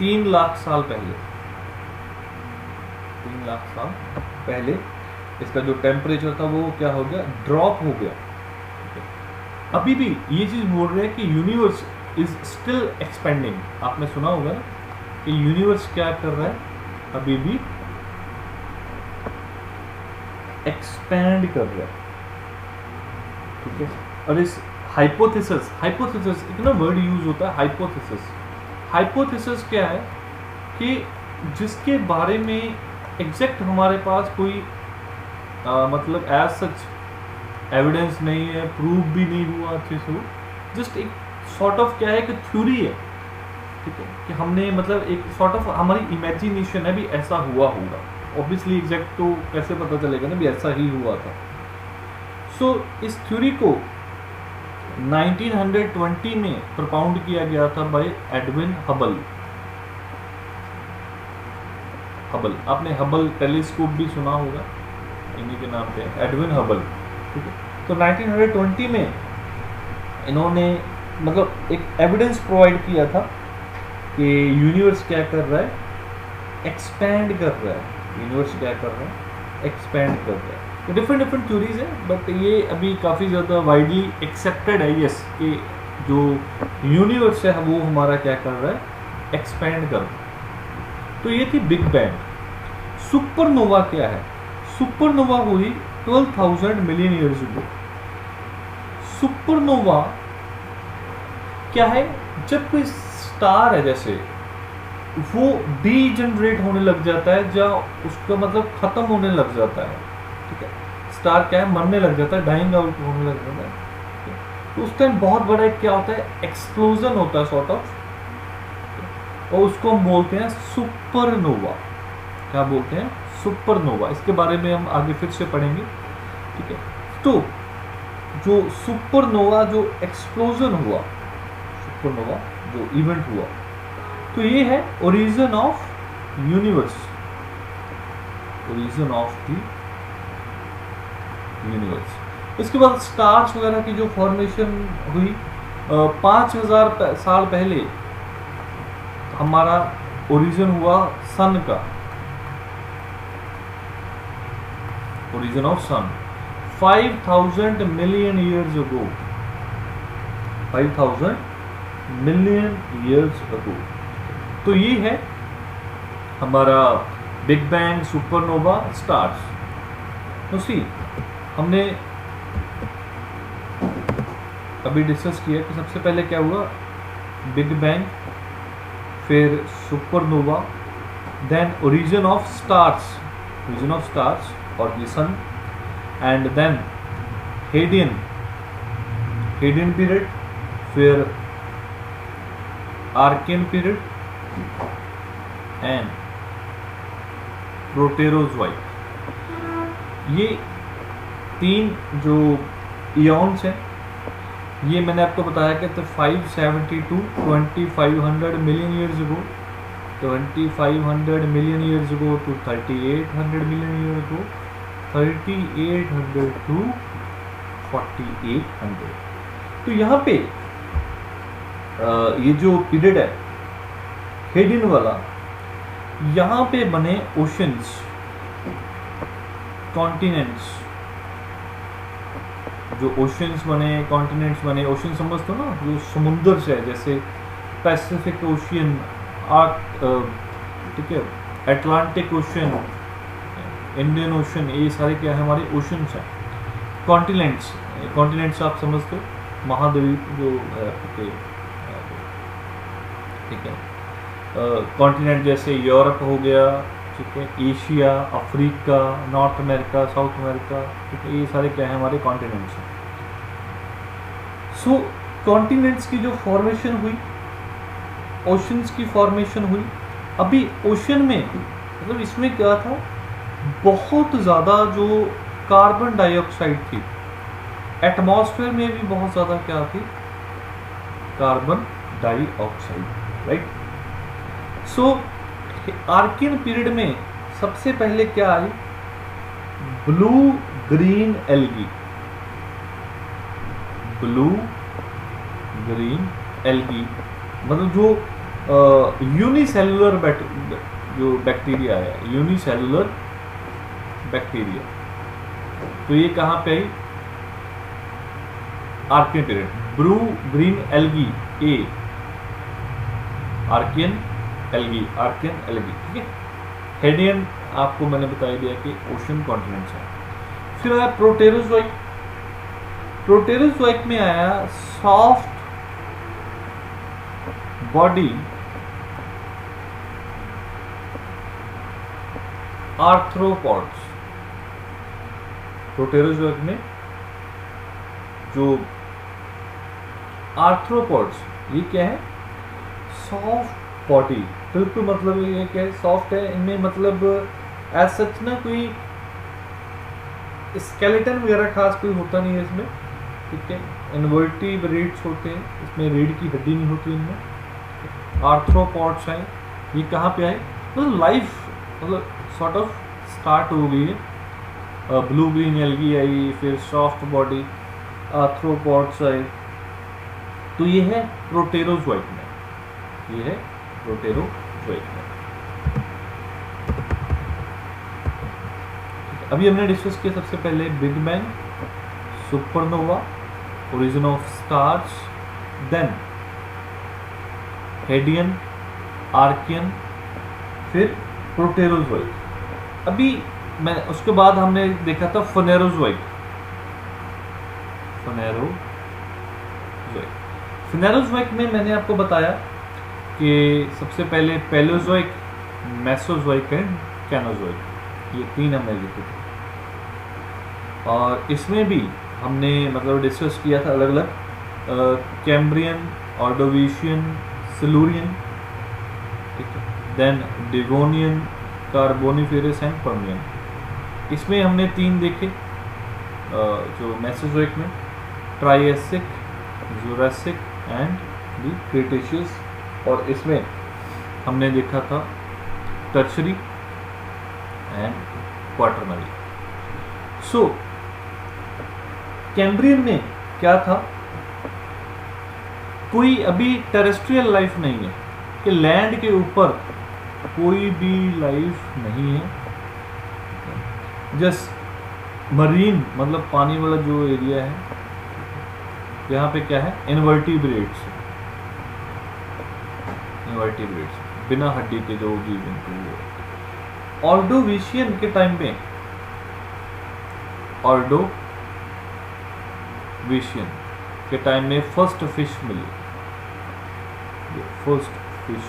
3 लाख साल पहले, 3 लाख साल पहले इसका जो टेम्परेचर था वो क्या हो गया, ड्रॉप हो गया। अभी भी ये चीज बोल रहे हैं कि यूनिवर्स इज स्टिल एक्सपेंडिंग। आपने सुना होगा ना कि यूनिवर्स क्या कर रहा है, अभी भी एक्सपैंड कर रहा है, ठीक है। और इस हाइपोथेसिस, हाइपोथेसिस एक ना वर्ड यूज होता है, हाइपोथेसिस। हाइपोथेसिस क्या है कि जिसके बारे में एग्जैक्ट हमारे पास कोई मतलब एज सच एविडेंस नहीं है, प्रूफ भी नहीं हुआ अच्छे से, जस्ट एक सॉर्ट ऑफ क्या है कि थ्योरी है, ठीक है, कि हमने मतलब एक सॉर्ट ऑफ हमारी इमेजिनेशन है भी ऐसा हुआ होगा। ऑब्वियसली एग्जैक्ट तो कैसे पता चलेगा ना भी ऐसा ही हुआ था। सो इस थ्योरी को 1920 में प्रपाउंड किया गया था बाय एडविन हबल। हबल, आपने हबल टेलीस्कोप भी सुना होगा, इन्हीं के नाम पे एडविन हबल, ठीक है। तो 1920 में इन्होंने मतलब एक एविडेंस प्रोवाइड किया था कि यूनिवर्स क्या कर रहा है, एक्सपैंड कर रहा है। यूनिवर्स क्या कर रहा है, एक्सपैंड कर रहा है। तो डिफरेंट डिफरेंट थ्योरीज है, बट ये अभी काफ़ी ज़्यादा वाइडली एक्सेप्टेड है यस कि जो यूनिवर्स है वो हमारा क्या कर रहा है, एक्सपैंड कर रहा है। तो ये थी बिग बैंग। सुपरनोवा क्या है, सुपरनोवा हुई 12,000 मिलियन ईयर्स अगो। सुपरनोवा क्या है, जब कोई स्टार है जैसे वो डीजनरेट होने लग जाता है, या उसका मतलब खत्म होने लग जाता है, ठीक है। स्टार क्या है, मरने लग जाता है, डाइंग आउट होने लग जाता है, तो उस टाइम बहुत बड़ा क्या होता है, एक्सप्लोजन होता है सॉर्ट ऑफ, और उसको हम बोलते हैं सुपरनोवा। क्या बोलते हैं, सुपरनोवा। इसके बारे में हम आगे फिर से पढ़ेंगे, ठीक है। तो जो सुपरनोवा जो एक्सप्लोजन हुआ, सुपरनोवा जो इवेंट हुआ, तो ये है origin of universe, origin of the universe. इसके बाद स्टार्स वगैरह की जो फॉर्मेशन हुई 5000 साल पहले हमारा ओरिजिन हुआ सन का, origin of sun 5000 million years ago, 5000 million years ago. तो ये है हमारा बिग बैंग, सुपरनोवा, स्टार्स। तो सी हमने अभी डिस्कस किया कि सबसे पहले क्या हुआ, बिग बैंग, फिर supernova, then origin of stars, origin of stars और the sun, and then Hadean, Hadean period, फिर आर्कियन पीरियड एंड प्रोटेरोजोइक। ये 3 जो इयॉन्स हैं, ये मैंने आपको बताया कि 570 to 2500 million years ago, 2500 million years ago to 3800 million years ago, 3800 to 4800। तो यहाँ पे ये जो पीरियड है हेडियन वाला, यहाँ पे बने ओशंस, कॉन्टिनेंट्स, जो ओशंस बने, कॉन्टिनेंट्स बने। ओशन समझते हो ना, जो समुंदर से है, जैसे पैसिफिक ओशियन, ठीक है, अटलांटिक ओशन, इंडियन ओशन, ये सारे क्या है हमारे ओशंस हैं। कॉन्टिनेंट्स, कॉन्टिनेंट्स आप समझते हो, महाद्वीप जो ठीक है। कॉन्टिनेंट जैसे यूरोप हो गया, ठीक है, Asia, Africa, north America, south America, ठीक है, ये सारे क्या है हमारे कॉन्टिनेंट्स हैं। सो कॉन्टिनेंट्स की जो फॉर्मेशन हुई, ओशंस की फॉर्मेशन हुई। अभी ओशन में मतलब इसमें क्या था, बहुत ज़्यादा जो कार्बन डाइऑक्साइड थी, एटमॉस्फेयर में भी बहुत ज़्यादा क्या थी, carbon dioxide, right. So Archaean period में सबसे पहले क्या आई, blue green algae, blue green algae, मतलब जो यूनिसेलुलर जो बैक्टीरिया है, यूनिसेलुलर बैक्टीरिया, तो ये कहाँ पे आई? Archaean period, blue green algae, a Archaean algae, Archaean algae, ठीक है। हेडियन आपको मैंने बता दिया कि ओशन कॉन्टिनेंट्स है। फिर आया प्रोटेरोजोइक, प्रोटेरोजोइक में आया सॉफ्ट बॉडी आर्थ्रोपॉड्स। प्रोटेरोजोइक में जो आर्थ्रोपॉड्स, ये क्या है? सॉफ्ट बॉडी, बिल्कुल मतलब ये क्या है? सॉफ्ट है। इनमें मतलब एज सच ना कोई स्केलेटन वगैरह खास कोई होता नहीं है इसमें, ठीक है। इन्वर्टिब्रेट्स होते हैं, इसमें रीढ़ की हड्डी नहीं होती इनमें। आर्थ्रोपॉड्स हैं, ये कहाँ पे आए? मतलब लाइफ मतलब सॉर्ट ऑफ स्टार्ट हो गई है। ब्लू ग्रीन एल्गी आई, फिर सॉफ्ट बॉडी आर्थ्रोपॉड्स आए, तो ये है प्रोटेरोजोइक में, ये है प्रोटेरोजोइक में। अभी हमने डिस्कस किया सबसे पहले big bang, supernova, origin of stars, then Hadean, Archean, फिर प्रोटेरोजोइक। अभी मैं उसके बाद हमने देखा था फेनेरोजोइक, फेनेरोजोइक में मैंने आपको बताया कि सबसे पहले पैलेओजोइक, मेसोजोइक एंड कैनोजोइक, ये तीन हमने लिखे थे। और इसमें भी हमने मतलब डिस्कस किया था अलग अलग कैम्ब्रियन, ऑर्डोविशियन, सिलूरियन, ठीक है, then Devonian, Carboniferous and Permian. इसमें हमने तीन देखे, जो मेसोजोइक में Triassic, Jurassic and the Cretaceous, और इसमें हमने देखा था Tertiary and Quaternary. So Cambrian में क्या था? कोई अभी टेरेस्ट्रियल लाइफ नहीं है, कि लैंड के ऊपर कोई भी लाइफ नहीं है, जस्ट मरीन मतलब पानी वाला जो एरिया है, यहाँ पे क्या है? इनवर्टिब्रेट्स, इनवर्टिब्रेट्स बिना हड्डी के जो जीव जंतु। ऑर्डोविशियन के टाइम में, ऑर्डोविशियन के टाइम में फर्स्ट फिश मिली, फर्स्ट फिश,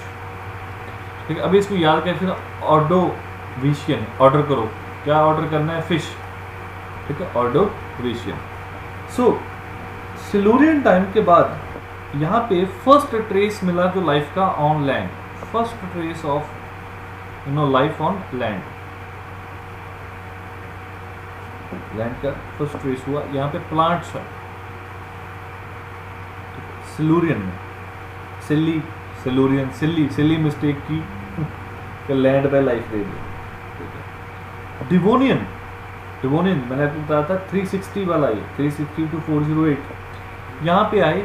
ठीक है। अभी इसको याद करें, फिर ऑर्डोविशियन, ऑर्डर करो, क्या ऑर्डर करना है? फिश, ठीक है, ऑर्डोविशियन। सो सिलूरियन टाइम के बाद यहाँ पे फर्स्ट ट्रेस मिला जो लाइफ का on land, first trace of life on land, land का फर्स्ट ट्रेस हुआ यहाँ पे प्लांट्स है। सिलूरियन में, सिल्ली मिस्टेक की, लैंड पे लाइफ दे दी, ठीक है। डिवोनियन मैंने आपको बताया था 360 वाला, ये 360 to 408, यहाँ पे आए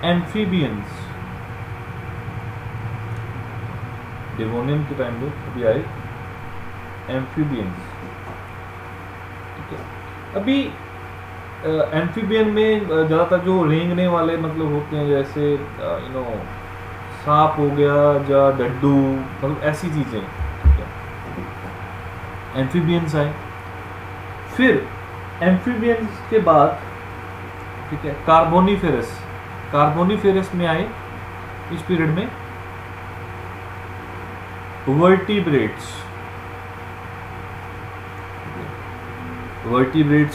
एम्फीबियंस। डिवोनियन के टाइम में अभी आए एम्फीबियंस, ठीक है। अभी एम्फीबियन में ज़्यादातर जो रेंगने वाले मतलब होते हैं, जैसे सांप हो गया या डड्डू, मतलब ऐसी चीज़ें, ठीक है। एम्फीबियंस आए, फिर एम्फीबियंस के बाद, ठीक है, कार्बोनिफेरस में आए इस पीरियड में वर्टिब्रेट्स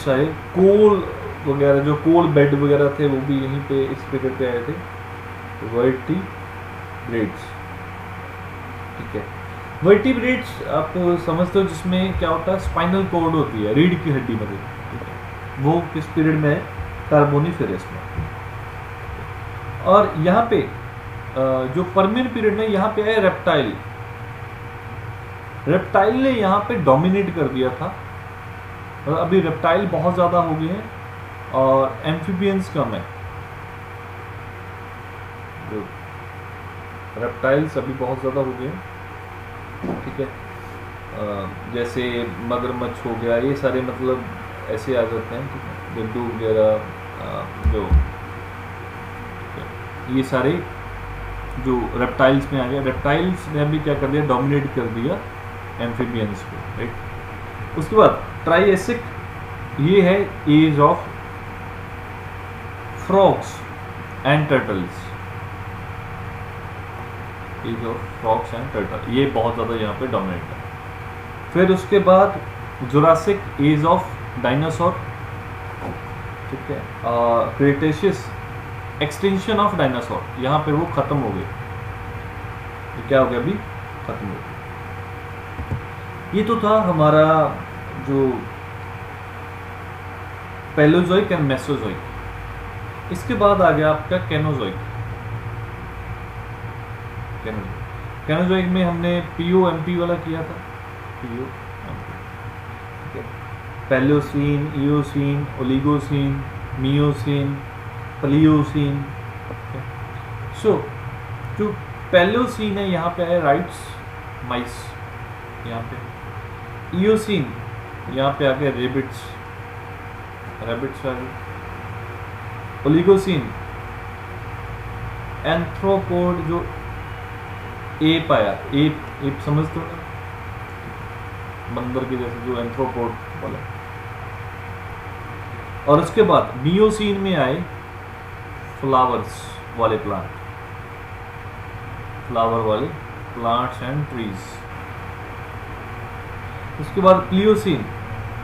आए। कोल वगैरह, जो कोल बेड वगैरह थे, वो भी यहीं पे इस पीरियड पे आए थे, वर्टिब्रेट्स, ठीक है। वर्टिब्रेट्स आप समझते हो, जिसमें क्या होता है? स्पाइनल कॉर्ड होती है, रीढ़ की हड्डी मतलब, ठीक है, वो किस पीरियड में है? कार्बोनिफेरस में। और यहाँ पे जो पर्मियन पीरियड में यहाँ पे आए रेप्टाइल ने यहाँ पे डोमिनेट कर दिया था। अभी रेप्टाइल बहुत ज़्यादा हो गए हैं और एम्फीबियंस कम है। रेप्टाइल्स अभी बहुत ज़्यादा हो गए, ठीक है। जैसे मगरमच्छ हो गया, ये सारे मतलब ऐसे आ जाते हैं, ठीक है, गड्डू वगैरह, जो ये सारे जो रेप्टाइल्स में आ गए। रेप्टाइल्स ने अभी क्या कर दिया, डोमिनेट कर दिया एम्फीबियंस को, राइट। उसके बाद ट्राइएसिक, ये है age of frogs and turtles, age of frogs and turtle, ये बहुत ज़्यादा यहाँ पे डोमिनेट है। फिर उसके बाद जुरासिक, एज ऑफ डायनासोर, ठीक है। क्रेटेशियस, एक्सटेंशन ऑफ डायनासोर, यहाँ पे वो खत्म हो गए, ये क्या हो गया, अभी खत्म हो गया। ये तो था हमारा जो पैलोजोइक एंड मेसोजोइक। इसके बाद आ गया आपका कैनोजोइक। कैनोजोइक में हमने पीओएमपी वाला किया था, पीओएमपी, ठीक है। Palaeocene, Eocene, Oligocene, Miocene, Pliocene. So जो पैलियोसीन है यहाँ पे है राइट्स, माइस, यहाँ पे इयोसीन, यहाँ पे आ गया रेबिट्स, रैबिट्स आ गए। ओलिगोसीन एंथ्रोपोड, जो एप आया, एप समझते हो ना, बंदर के जैसे, जो एंथ्रोपोड वाला। और उसके बाद मियोसीन में आए फ्लावर्स वाले प्लांट, फ्लावर वाले प्लांट्स एंड ट्रीज। उसके बाद प्लियोसीन,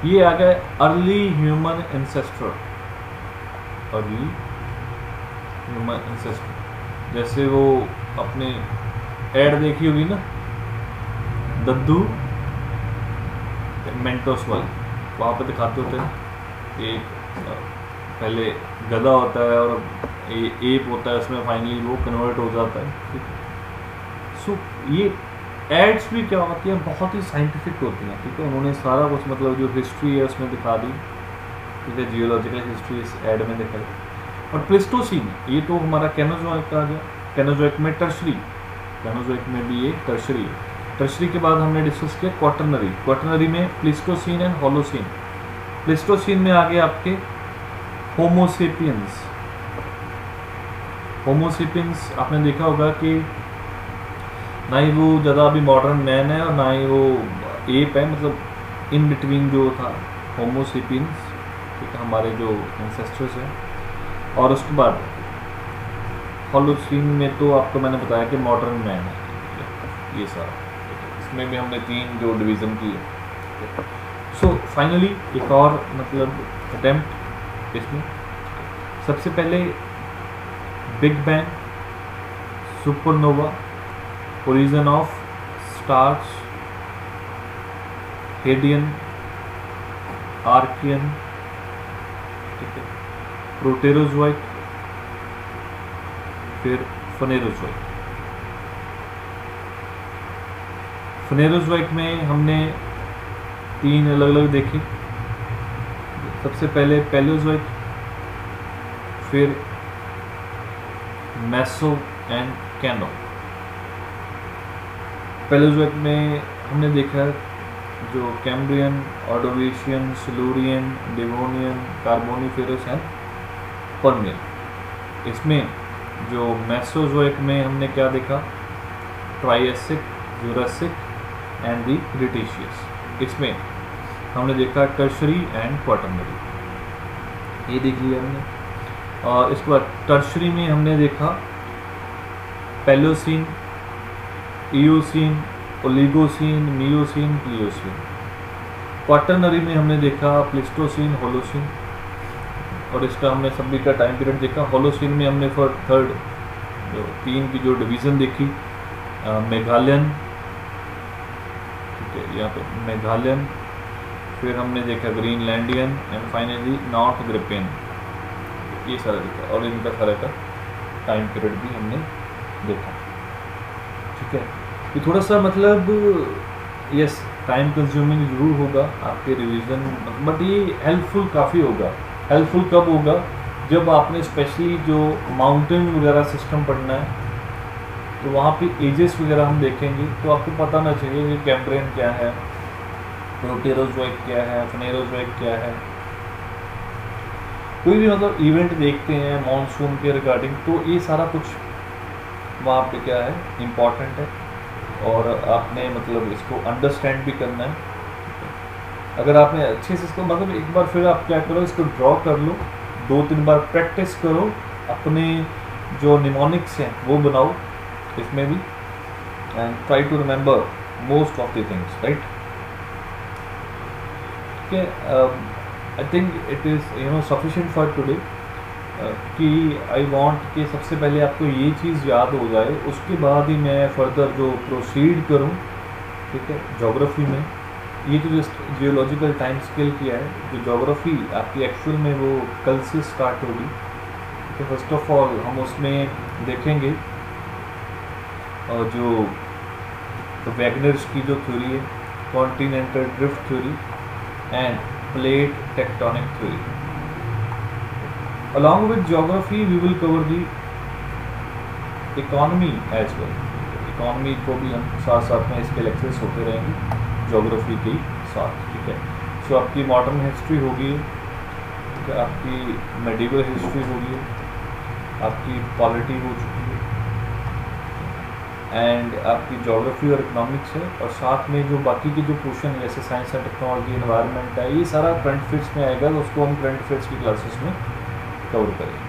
ये आ गए early human ancestor, early human ancestor. जैसे वो अपने एड देखी होगी ना, दद्दू मेंटोस वाली, वहाँ पे दिखाते होते हैं एक पहले गधा होता है और एप होता है, उसमें फाइनली वो कन्वर्ट हो जाता है, ठीक है। सो ये एड्स भी क्या होती हैं, बहुत ही साइंटिफिक होती हैं, ठीक है। उन्होंने सारा कुछ मतलब जो हिस्ट्री है उसमें दिखा दी, ठीक है, जियोलॉजिकल हिस्ट्री इस एड में दिखाई। और प्लिस्टोसीन, ये तो हमारा कैनोजोइक आ गया। कैनोजोइक में टर्शरी, कैनोजोइक में भी ये टर्शरी है। टर्शरी के बाद हमने डिस्कस किया क्वाटरनरी। क्वाटरनरी में प्लिस्टोसीन एंड होलोसीन। प्लिस्टोसीन में आ गए आपके होमोसेपियंस। होमोसेपियंस आपने देखा होगा कि ना ही वो ज़्यादा अभी मॉडर्न मैन है और ना ही वो एप है, मतलब इन बिटवीन जो था होमोसेपियंस, ठीक है, हमारे जो एंसेस्टर्स हैं। और उसके बाद होलोसीन में तो आपको मैंने बताया कि मॉडर्न मैन है, ये सारा, इसमें भी हमने 3 जो डिवीज़न की है। सो फाइनली एक और मतलब अटेम्प्ट इसमें, सबसे पहले big bang, supernova, origin of stars, Hadean, Archean, ठीक है, प्रोटेरोजोइक, फिर फनेरोजोइक। फनेरोजोइक में हमने 3 अलग अलग देखे। सबसे पहले पैलियोजोइक, फिर मेसो एंड कैनो। पैलियोजोइक में हमने देखा जो Cambrian, Ordovician, Silurian, Devonian, Carboniferous and Permian. इसमें जो मेसोजोइक में हमने क्या देखा, Triassic, Jurassic and the Cretaceous. इसमें हमने देखा टर्शरी एंड क्वाटरनरी, ये देख लिया हमने। और इसके बाद टर्शरी में हमने देखा Palaeocene, Eocene, Oligocene, Miocene, Pliocene. Quaternary में हमने देखा प्लिस्टोसीन, होलोसीन। और इसका हमने सभी का टाइम पीरियड देखा। होलोसीन में हमने फॉर थर्ड जो 3 की जो डिवीज़न देखी, मेघालयन, ठीक है, यहाँ पे मेघालयन, फिर हमने देखा ग्रीनलैंडियन एंड फाइनली नॉर्थ ग्रिपेन, ये सारा देखा। और इनका सारा का टाइम पीरियड भी हमने देखा, ठीक है। ये थोड़ा सा मतलब यस टाइम कंज्यूमिंग जरूर होगा आपके रिवीजन, बट ये हेल्पफुल काफ़ी होगा। हेल्पफुल कब होगा, जब आपने स्पेशली जो माउंटेन वगैरह सिस्टम पढ़ना है, तो वहाँ पे एजेस वगैरह हम देखेंगे, तो आपको पता होना चाहिए कि कैम्ब्रियन क्या है, प्रोटेरोजोइक क्या है, फेनेरोजोइक क्या है। कोई भी मतलब इवेंट देखते हैं मॉनसून के रिगार्डिंग, तो ये सारा कुछ वहाँ पे क्या है इम्पॉर्टेंट है, और आपने मतलब इसको अंडरस्टैंड भी करना है। अगर आपने अच्छे से इसको मतलब एक बार फिर आप क्या करो, इसको ड्रॉ कर लो, 2-3 बार प्रैक्टिस करो, अपने जो निमोनिक्स हैं वो बनाओ इसमें भी, and try to remember most of the things, right. Okay, I think it is sufficient for today, कि आई वांट कि सबसे पहले आपको ये चीज़ याद हो जाए, उसके बाद ही मैं फर्दर जो प्रोसीड करूँ, ठीक है। ज्योग्राफी में ये तो जस्ट जियोलॉजिकल टाइम स्केल किया है, जो ज्योग्राफी आपकी एक्चुअल में वो कल से स्टार्ट होगी, ठीक है। फर्स्ट ऑफ ऑल हम उसमें देखेंगे जो वैगनर्स की जो थ्योरी है, continental drift theory and plate tectonic theory. Along with geography, we will cover the economy as well. Economy को भी हम साथ साथ में इसके लेक्चर्स होते रहेंगे ज्योग्राफी के साथ, ठीक है। सो आपकी मॉडर्न हिस्ट्री होगी, आपकी मेडिवल हिस्ट्री होगी, आपकी पॉलिटी हो चुकी है, एंड आपकी ज्योग्राफी और इकोनॉमिक्स है, और साथ में जो बाकी के जो पोर्शन है जैसे साइंस एंड टेक्नोलॉजी, एनवायरनमेंट है, ये सारा करंट अफेयर्स में आएगा, तो उसको हम करंट अफेयर्स की क्लासेस में कवर करेंगे।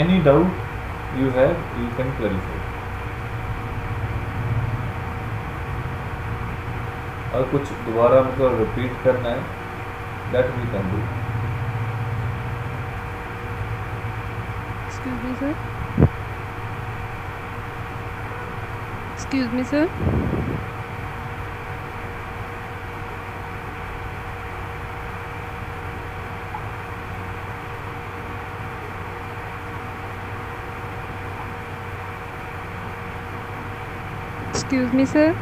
Any doubt you have, you can clarify. और कुछ दोबारा मतलब रिपीट करना है, that we can do. Excuse me sir, excuse me sir, excuse me sir.